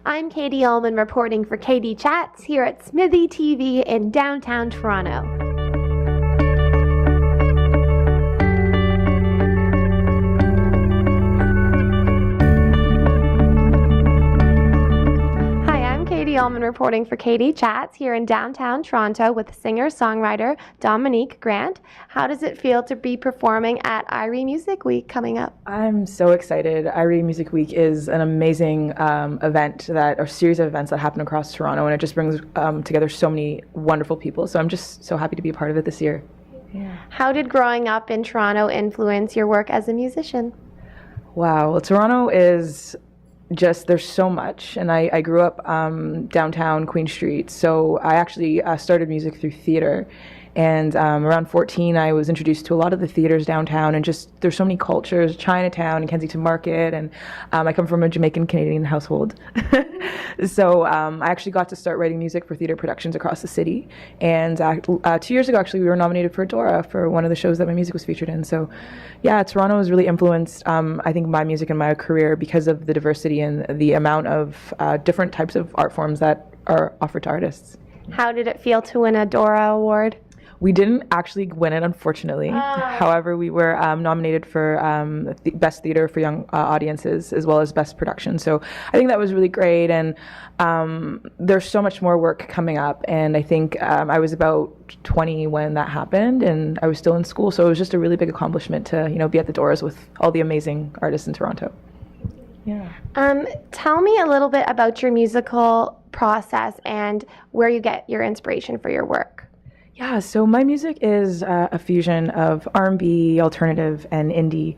I'm Katie Ullman reporting for Katie Chats here at SMITHEE TV in downtown Toronto. Katie Ullman reporting for Katie Chats here in downtown Toronto with singer-songwriter Domanique Grant. How does it feel to be performing at Irie Music Week coming up? I'm so excited. Irie Music Week is an amazing series of events that happen across Toronto, and it just brings together so many wonderful people. So I'm just so happy to be a part of it this year. Yeah. How did growing up in Toronto influence your work as a musician? Wow, well, Toronto is there's so much, and I grew up downtown Queen Street, so I actually started music through theater, and around 14 I was introduced to a lot of the theaters downtown, and there's so many cultures, Chinatown and Kensington Market, and I come from a Jamaican Canadian household. So I actually got to start writing music for theater productions across the city, and 2 years ago actually we were nominated for Dora for one of the shows that my music was featured in. So yeah, Toronto has really influenced I think my music and my career because of the diversity and the amount of different types of art forms that are offered to artists. How did it feel to win a Dora award? We didn't actually win it, unfortunately. However, we were nominated for Best Theater for Young Audiences as well as Best Production. So I think that was really great, and there's so much more work coming up. And I think I was about 20 when that happened, and I was still in school. So it was just a really big accomplishment to be at the doors with all the amazing artists in Toronto. Yeah. Tell me a little bit about your musical process and where you get your inspiration for your work. Yeah, so my music is a fusion of R&B, alternative, and indie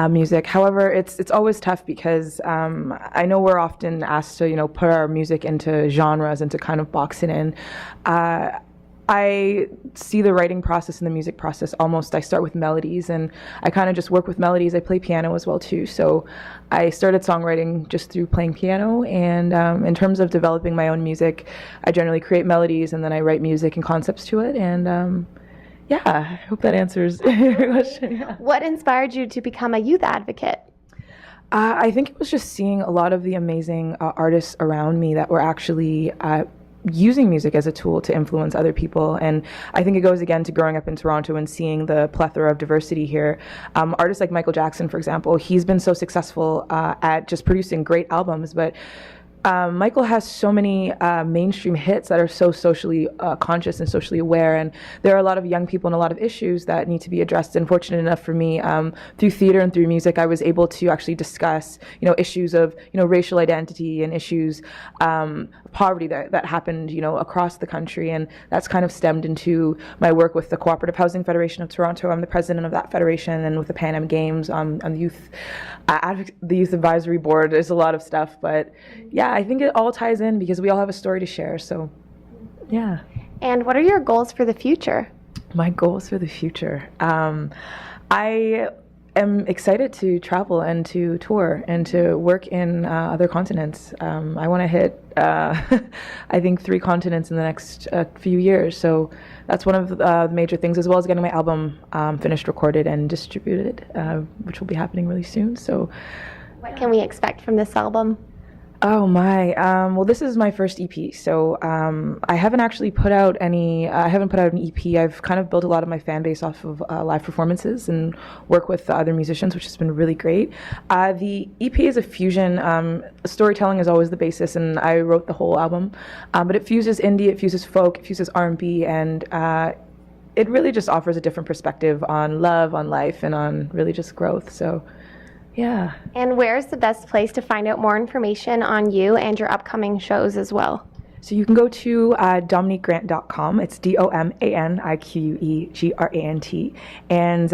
music. However, it's always tough because I know we're often asked to put our music into genres and to kind of box it in. I see the writing process and the music process I start with melodies, and I kind of just work with melodies. I play piano as well too, so I started songwriting just through playing piano, and in terms of developing my own music, I generally create melodies and then I write music and concepts to it, and yeah, I hope that answers your question. Yeah. What inspired you to become a youth advocate? I think it was just seeing a lot of the amazing artists around me that were actually using music as a tool to influence other people. And I think it goes again to growing up in Toronto and seeing the plethora of diversity here. Artists like Michael Jackson, for example, he's been so successful at just producing great albums, but Michael has so many mainstream hits that are so socially conscious and socially aware, and there are a lot of young people and a lot of issues that need to be addressed. And fortunate enough for me, through theater and through music, I was able to actually discuss, issues of, racial identity and issues, poverty that happened, across the country, and that's kind of stemmed into my work with the Cooperative Housing Federation of Toronto. I'm the president of that federation, and with the Pan Am Games, on the youth advisory board. There's a lot of stuff, but yeah, I think it all ties in because we all have a story to share, so yeah. And what are your goals for the future? My goals for the future? I am excited to travel and to tour and to work in other continents. I want to hit, I think, 3 continents in the next few years, so that's one of the major things, as well as getting my album finished, recorded, and distributed, which will be happening really soon. So what can we expect from this album? Oh my, well, this is my first EP, so I haven't actually put out an EP. I've kind of built a lot of my fan base off of live performances and work with other musicians, which has been really great. The EP is a fusion. Storytelling is always the basis, and I wrote the whole album, but it fuses indie, it fuses folk, it fuses R&B, and it really just offers a different perspective on love, on life, and on really just growth, so yeah. And where's the best place to find out more information on you and your upcoming shows as well? So you can go to domaniquegrant.com. It's DOMANIQUEGRANT. And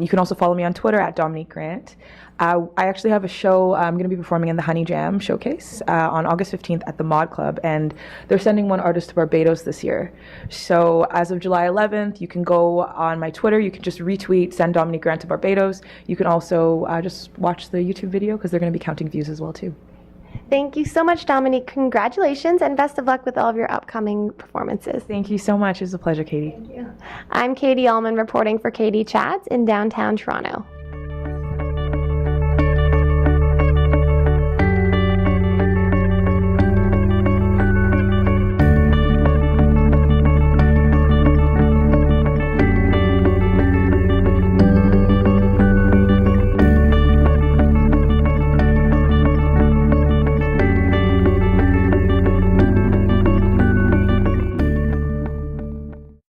you can also follow me on Twitter at Domanique Grant. I actually have a show I'm going to be performing in the Honey Jam Showcase on August 15th at the Mod Club, and they're sending one artist to Barbados this year. So as of July 11th, you can go on my Twitter, you can just retweet, send Domanique Grant to Barbados. You can also just watch the YouTube video because they're going to be counting views as well too. Thank you so much, Domanique. Congratulations and best of luck with all of your upcoming performances. Thank you so much. It was a pleasure, Katie. Thank you. I'm Katie Ullman reporting for Katie Chats in downtown Toronto.